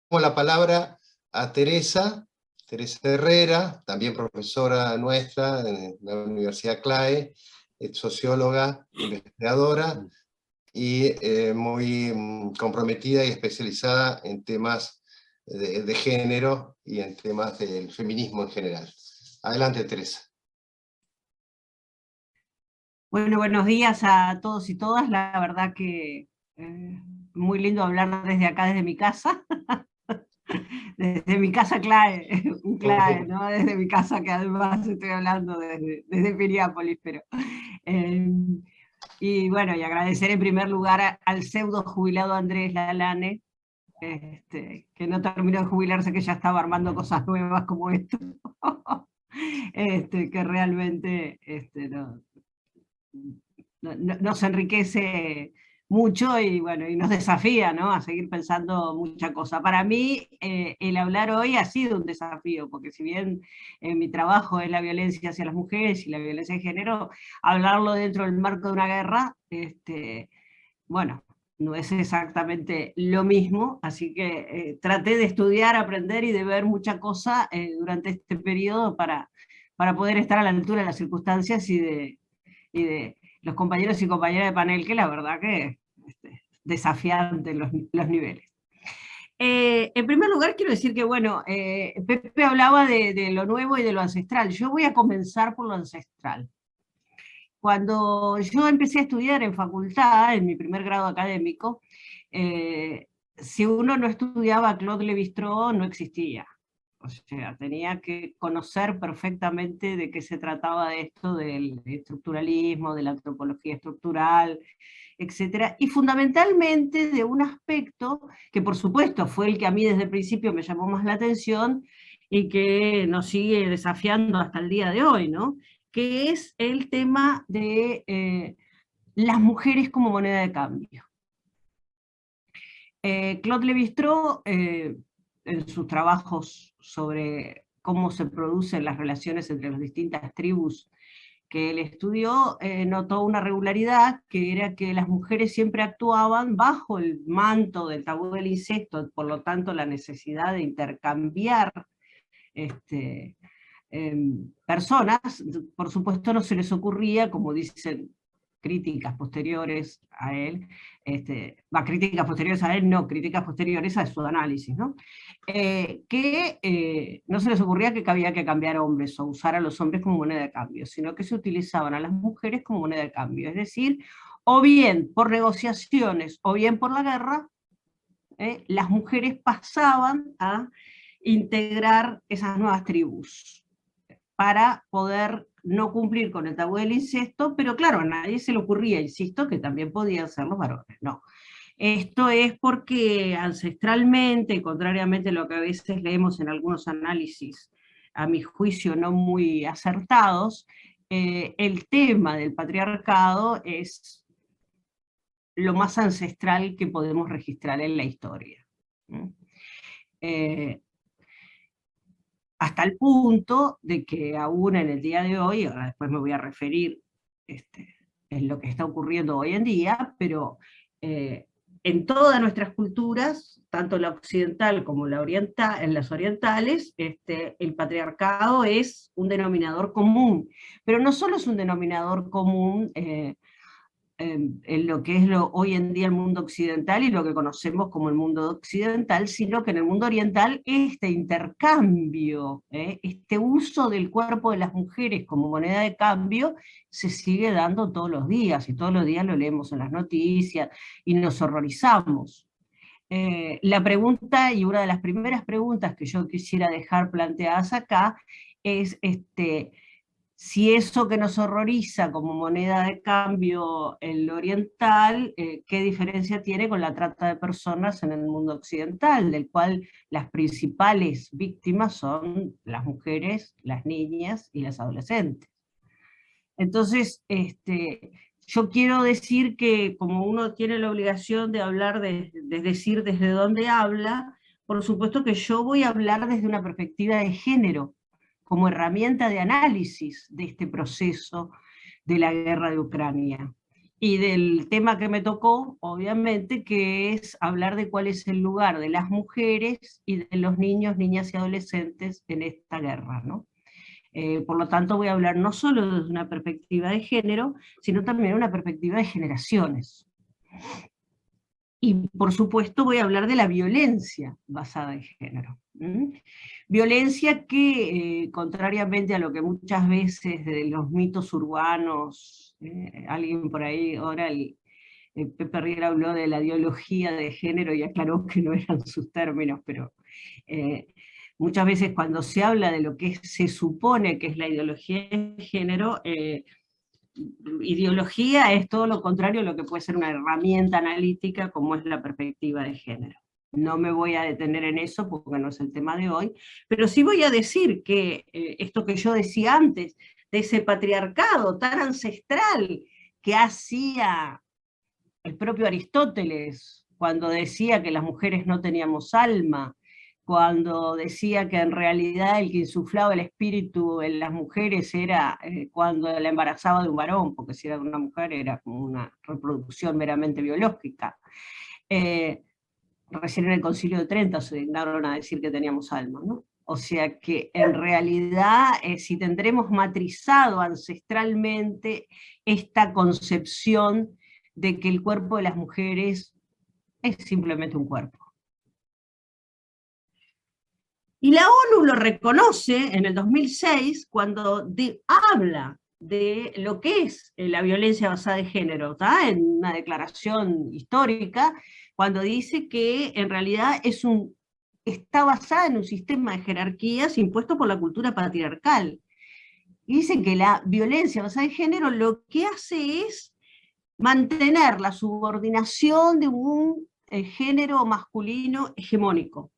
la palabra a Teresa Herrera, también profesora nuestra en la Universidad CLAE, socióloga, investigadora, y muy comprometida y especializada en temas de género y en temas del feminismo en general. Adelante, Teresa. Bueno, buenos días a todos y todas. La verdad que muy lindo hablar desde acá, desde mi casa. Desde mi casa CLAE, un CLAE, ¿no? Desde mi casa, que además estoy hablando desde Piriápolis, pero... y bueno, y agradecer en primer lugar al pseudo jubilado Andrés Lalane, que no terminó de jubilarse, que ya estaba armando cosas nuevas como esto. Que realmente nos enriquece mucho y, bueno, y nos desafía, ¿no?, a seguir pensando mucha cosa. Para mí, el hablar hoy ha sido un desafío, porque si bien mi trabajo es la violencia hacia las mujeres y la violencia de género, hablarlo dentro del marco de una guerra, bueno, no es exactamente lo mismo, así que traté de estudiar, aprender y de ver mucha cosa durante este periodo para poder estar a la altura de las circunstancias y de los compañeros y compañeras de panel, que la verdad que desafiante los niveles. En primer lugar quiero decir que, bueno, Pepe hablaba de lo nuevo y de lo ancestral. Yo voy a comenzar por lo ancestral. Cuando yo empecé a estudiar en facultad, en mi primer grado académico, si uno no estudiaba a Claude Lévi-Strauss, no existía. O sea, tenía que conocer perfectamente de qué se trataba de esto, del estructuralismo, de la antropología estructural, etcétera, y fundamentalmente de un aspecto que por supuesto fue el que a mí desde el principio me llamó más la atención y que nos sigue desafiando hasta el día de hoy, ¿no?, que es el tema de las mujeres como moneda de cambio. Claude Lévi-Strauss, en sus trabajos sobre cómo se producen las relaciones entre las distintas tribus que él estudió, notó una regularidad, que era que las mujeres siempre actuaban bajo el manto del tabú del incesto, por lo tanto la necesidad de intercambiar personas. Por supuesto no se les ocurría, como dicen críticas posteriores a él, críticas posteriores a él, no, críticas posteriores a su análisis, ¿no? Que no se les ocurría que había que cambiar hombres o usar a los hombres como moneda de cambio, sino que se utilizaban a las mujeres como moneda de cambio, es decir, o bien por negociaciones o bien por la guerra, las mujeres pasaban a integrar esas nuevas tribus para poder no cumplir con el tabú del incesto, pero claro, a nadie se le ocurría, insisto, que también podían ser los varones, no. Esto es porque ancestralmente, contrariamente a lo que a veces leemos en algunos análisis, a mi juicio no muy acertados, el tema del patriarcado es lo más ancestral que podemos registrar en la historia. Hasta el punto de que aún en el día de hoy, ahora después me voy a referir en lo que está ocurriendo hoy en día, pero en todas nuestras culturas, tanto la occidental como la oriental, en las orientales, el patriarcado es un denominador común, pero no solo es un denominador común en lo que es hoy en día el mundo occidental y lo que conocemos como el mundo occidental, sino que en el mundo oriental este intercambio, este uso del cuerpo de las mujeres como moneda de cambio, se sigue dando todos los días, y todos los días lo leemos en las noticias y nos horrorizamos. La pregunta, y una de las primeras preguntas que yo quisiera dejar planteadas acá, es si eso que nos horroriza como moneda de cambio en lo oriental, ¿qué diferencia tiene con la trata de personas en el mundo occidental, del cual las principales víctimas son las mujeres, las niñas y las adolescentes? Entonces, yo quiero decir que como uno tiene la obligación de hablar, de decir desde dónde habla, por supuesto que yo voy a hablar desde una perspectiva de género, como herramienta de análisis de este proceso de la guerra de Ucrania. y del tema que me tocó, obviamente, que es hablar de cuál es el lugar de las mujeres y de los niños, niñas y adolescentes en esta guerra, ¿no? Por lo tanto, voy a hablar no solo desde una perspectiva de género, sino también una perspectiva de generaciones. Y por supuesto voy a hablar de la violencia basada en género. Violencia que, contrariamente a lo que muchas veces de los mitos urbanos, alguien por ahí, ahora Pepe Riera habló de la ideología de género y aclaró que no eran sus términos, pero muchas veces cuando se habla de lo que se supone que es la ideología de género, ideología es todo lo contrario a lo que puede ser una herramienta analítica como es la perspectiva de género. No me voy a detener en eso porque no es el tema de hoy, pero sí voy a decir que esto que yo decía antes, de ese patriarcado tan ancestral que hacía el propio Aristóteles, cuando decía que las mujeres no teníamos alma, cuando decía que en realidad el que insuflaba el espíritu en las mujeres era cuando la embarazaba de un varón, porque si era de una mujer era como una reproducción meramente biológica. Recién en el Concilio de Trento se dignaron a decir que teníamos alma, ¿no? O sea que en realidad, si tendremos matrizado ancestralmente esta concepción de que el cuerpo de las mujeres es simplemente un cuerpo. Y la ONU lo reconoce en el 2006 cuando habla de lo que es la violencia basada en género, ¿tá? En una declaración histórica, cuando dice que en realidad está basada en un sistema de jerarquías impuesto por la cultura patriarcal. Y dicen que la violencia basada en género lo que hace es mantener la subordinación de un género masculino hegemónico.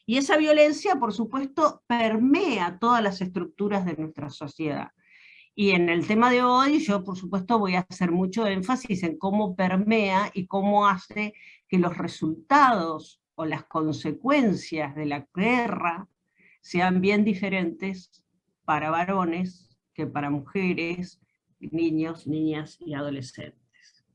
Y esa violencia, por supuesto, permea todas las estructuras de nuestra sociedad. Y en el tema de hoy, yo por supuesto voy a hacer mucho énfasis en cómo permea y cómo hace que los resultados o las consecuencias de la guerra sean bien diferentes para varones que para mujeres, niños, niñas y adolescentes.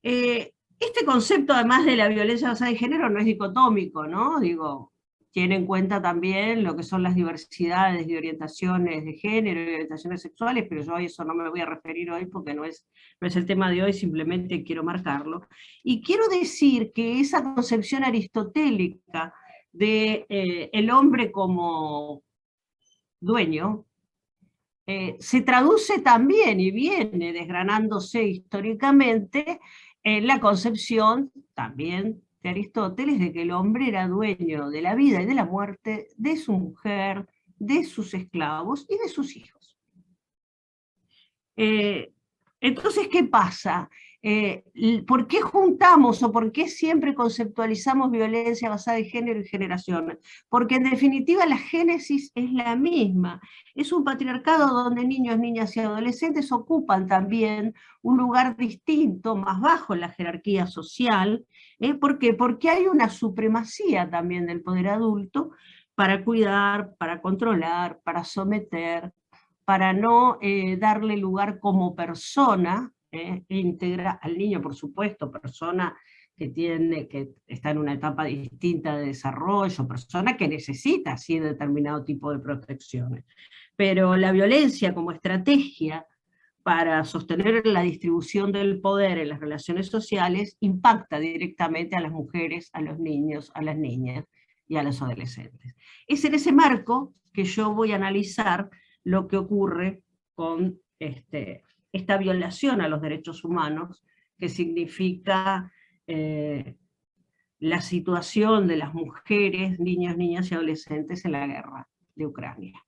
Este concepto, además de la violencia basada en género, no es dicotómico, ¿no? Digo, tiene en cuenta también lo que son las diversidades de orientaciones de género y orientaciones sexuales, pero yo a eso no me voy a referir hoy porque no es el tema de hoy, simplemente quiero marcarlo. Y quiero decir que esa concepción aristotélica de el hombre como dueño, se traduce también y viene desgranándose históricamente en la concepción también de Aristóteles de que el hombre era dueño de la vida y de la muerte de su mujer, de sus esclavos y de sus hijos. Entonces, ¿qué pasa? ¿Por qué juntamos o por qué siempre conceptualizamos violencia basada en género y generaciones? Porque en definitiva la génesis es la misma. Es un patriarcado donde niños, niñas y adolescentes ocupan también un lugar distinto, más bajo en la jerarquía social. ¿Por qué? Porque hay una supremacía también del poder adulto para cuidar, para controlar, para someter, para no darle lugar como persona, íntegra al niño, por supuesto, persona que está en una etapa distinta de desarrollo, persona que necesita así determinado tipo de protecciones. Pero la violencia como estrategia para sostener la distribución del poder en las relaciones sociales impacta directamente a las mujeres, a los niños, a las niñas y a los adolescentes. Es en ese marco que yo voy a analizar lo que ocurre con esta violación a los derechos humanos, que significa la situación de las mujeres, niños, niñas y adolescentes en la guerra de Ucrania.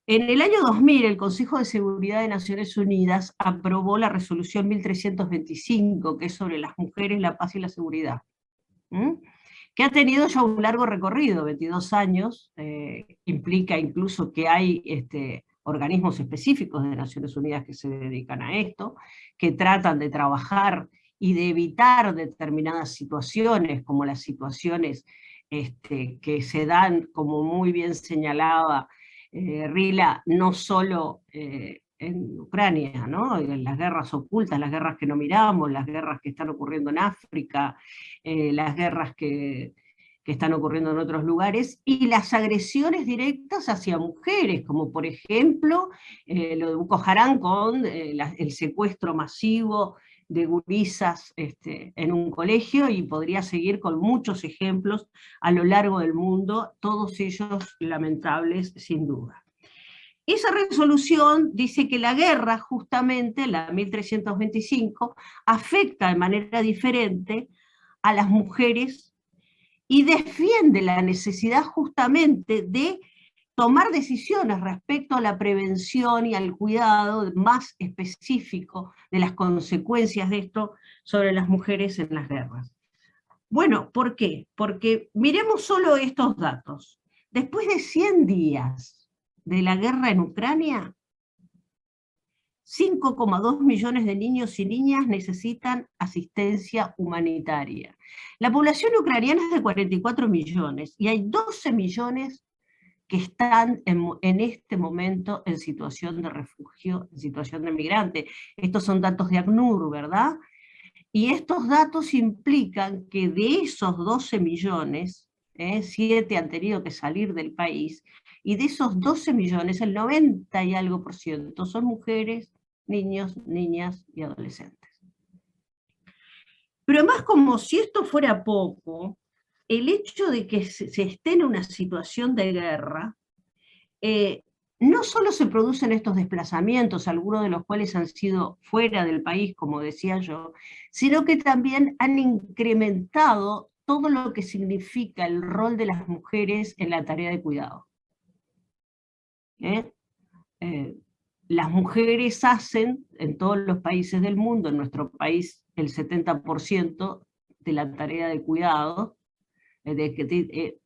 En el año 2000, el Consejo de Seguridad de Naciones Unidas aprobó la resolución 1325, que es sobre las mujeres, la paz y la seguridad, que ha tenido ya un largo recorrido, 22 años, implica incluso que hay organismos específicos de Naciones Unidas que se dedican a esto, que tratan de trabajar y de evitar determinadas situaciones, como las situaciones que se dan, como muy bien señalaba Rila, no solo en Ucrania, ¿no? En las guerras ocultas, las guerras que no miramos, las guerras que están ocurriendo en África, las guerras que están ocurriendo en otros lugares, y las agresiones directas hacia mujeres, como por ejemplo lo de Boko Haram con el secuestro masivo de gurisas en un colegio, y podría seguir con muchos ejemplos a lo largo del mundo, todos ellos lamentables sin duda. Esa resolución dice que la guerra, justamente, la 1325, afecta de manera diferente a las mujeres y defiende la necesidad justamente de tomar decisiones respecto a la prevención y al cuidado más específico de las consecuencias de esto sobre las mujeres en las guerras. Bueno, ¿por qué? Porque miremos solo estos datos. Después de 100 días de la guerra en Ucrania, 5,2 millones de niños y niñas necesitan asistencia humanitaria. La población ucraniana es de 44 millones y hay 12 millones que están en este momento en situación de refugio, en situación de migrante. Estos son datos de ACNUR, ¿verdad? Y estos datos implican que de esos 12 millones, 7 han tenido que salir del país, y de esos 12 millones, el 90 y algo por ciento son mujeres, niños, niñas y adolescentes. Pero además, como si esto fuera poco, el hecho de que se esté en una situación de guerra, no solo se producen estos desplazamientos, algunos de los cuales han sido fuera del país, como decía yo, sino que también han incrementado todo lo que significa el rol de las mujeres en la tarea de cuidado. Las mujeres hacen, en todos los países del mundo, en nuestro país el 70% de la tarea de cuidado,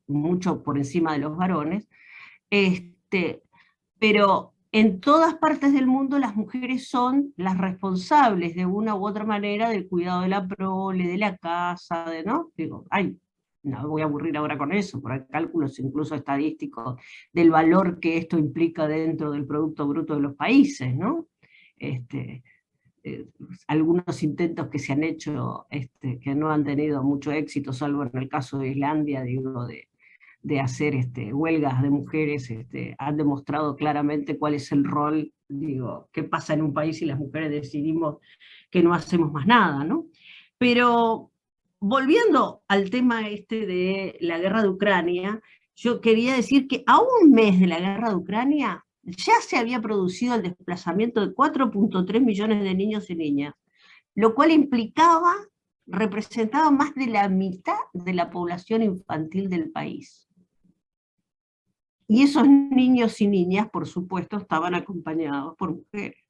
mucho por encima de los varones, pero en todas partes del mundo las mujeres son las responsables de una u otra manera del cuidado de la prole, de la casa, ¿no? Digo, no me voy a aburrir ahora con eso, porque hay cálculos incluso estadísticos del valor que esto implica dentro del Producto Bruto de los países, ¿no? Algunos intentos que se han hecho que no han tenido mucho éxito, salvo en el caso de Islandia, digo, de hacer huelgas de mujeres, han demostrado claramente cuál es el rol, digo, qué pasa en un país si las mujeres decidimos que no hacemos más nada, ¿no? Pero volviendo al tema de la guerra de Ucrania, yo quería decir que a un mes de la guerra de Ucrania ya se había producido el desplazamiento de 4,3 millones de niños y niñas, lo cual representaba más de la mitad de la población infantil del país. Y esos niños y niñas, por supuesto, estaban acompañados por mujeres,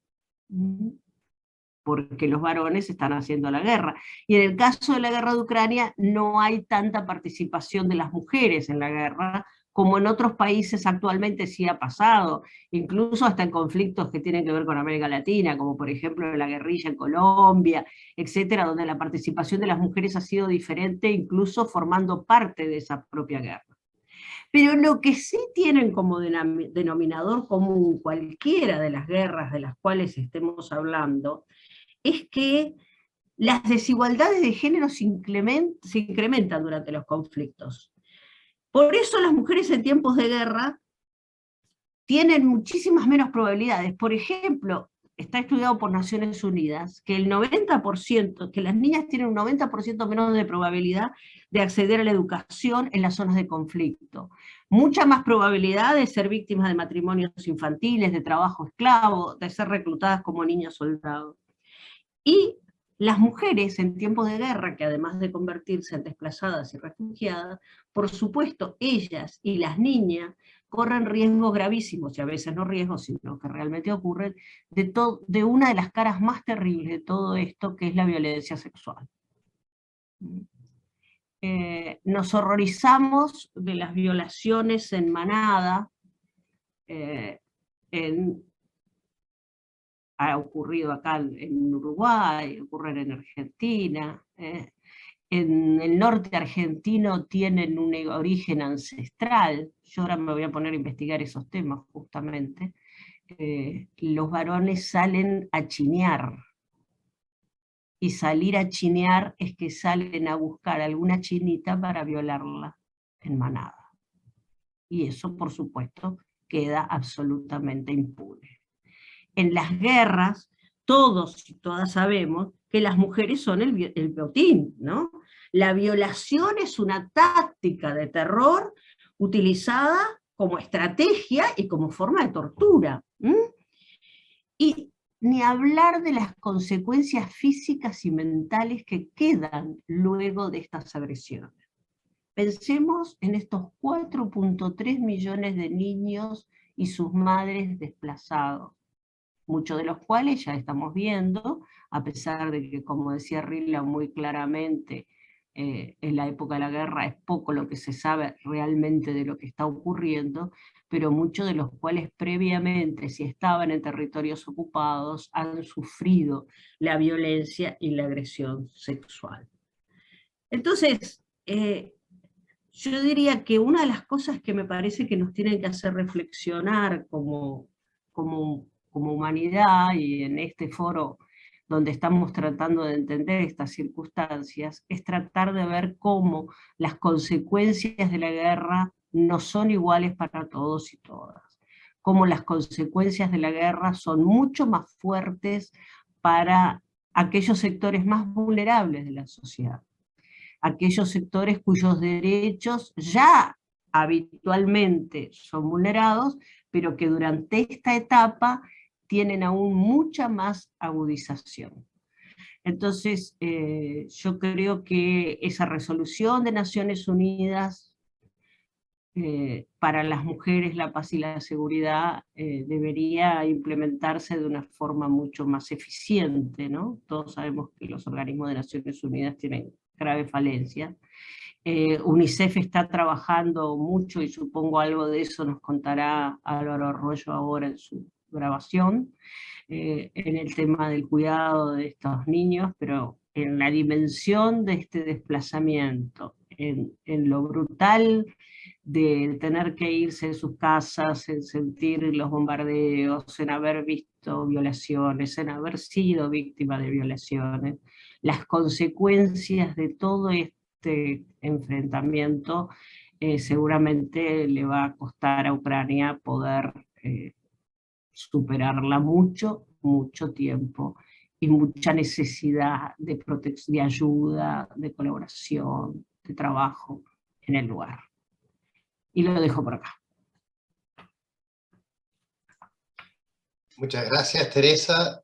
porque los varones están haciendo la guerra. Y en el caso de la guerra de Ucrania, no hay tanta participación de las mujeres en la guerra, como en otros países actualmente sí ha pasado, incluso hasta en conflictos que tienen que ver con América Latina, como por ejemplo la guerrilla en Colombia, etcétera, donde la participación de las mujeres ha sido diferente, incluso formando parte de esa propia guerra. Pero lo que sí tienen como denominador común cualquiera de las guerras de las cuales estemos hablando, es que las desigualdades de género se incrementan durante los conflictos. Por eso las mujeres en tiempos de guerra tienen muchísimas menos probabilidades. Por ejemplo, está estudiado por Naciones Unidas que el 90%, que las niñas tienen un 90% menos de probabilidad de acceder a la educación en las zonas de conflicto. Mucha más probabilidad de ser víctimas de matrimonios infantiles, de trabajo esclavo, de ser reclutadas como niñas soldados. Y las mujeres en tiempos de guerra, que además de convertirse en desplazadas y refugiadas, por supuesto, ellas y las niñas corren riesgos gravísimos, y a veces no riesgos, sino que realmente ocurren, de una de las caras más terribles de todo esto, que es la violencia sexual. Nos horrorizamos de las violaciones en manada, ha ocurrido acá en Uruguay, ocurre en Argentina, en el norte argentino tienen un origen ancestral, yo ahora me voy a poner a investigar esos temas justamente, los varones salen a chinear, y salir a chinear es que salen a buscar alguna chinita para violarla en manada. Y eso, por supuesto, queda absolutamente impune. En las guerras, todos y todas sabemos que las mujeres son el botín, ¿no? La violación es una táctica de terror utilizada como estrategia y como forma de tortura. Y ni hablar de las consecuencias físicas y mentales que quedan luego de estas agresiones. Pensemos en estos 4.3 millones de niños y sus madres desplazados, muchos de los cuales ya estamos viendo, a pesar de que, como decía Rila muy claramente, en la época de la guerra es poco lo que se sabe realmente de lo que está ocurriendo, pero muchos de los cuales previamente, si estaban en territorios ocupados, han sufrido la violencia y la agresión sexual. Entonces, yo diría que una de las cosas que me parece que nos tienen que hacer reflexionar como humanidad, y en este foro donde estamos tratando de entender estas circunstancias, es tratar de ver cómo las consecuencias de la guerra no son iguales para todos y todas, cómo las consecuencias de la guerra son mucho más fuertes para aquellos sectores más vulnerables de la sociedad, aquellos sectores cuyos derechos ya habitualmente son vulnerados, pero que durante esta etapa tienen aún mucha más agudización. Entonces, yo creo que esa resolución de Naciones Unidas para las mujeres, la paz y la seguridad debería implementarse de una forma mucho más eficiente, ¿no? Todos sabemos que los organismos de Naciones Unidas tienen graves falencias. UNICEF está trabajando mucho, y supongo algo de eso nos contará Álvaro Arroyo ahora en su grabación, en el tema del cuidado de estos niños, pero en la dimensión de este desplazamiento, en lo brutal de tener que irse de sus casas, en sentir los bombardeos, en haber visto violaciones, en haber sido víctima de violaciones, las consecuencias de todo este enfrentamiento seguramente le va a costar a Ucrania poder superarla mucho tiempo, y mucha necesidad de protección, de ayuda, de colaboración, de trabajo en el lugar. Y lo dejo por acá. Muchas gracias, Teresa.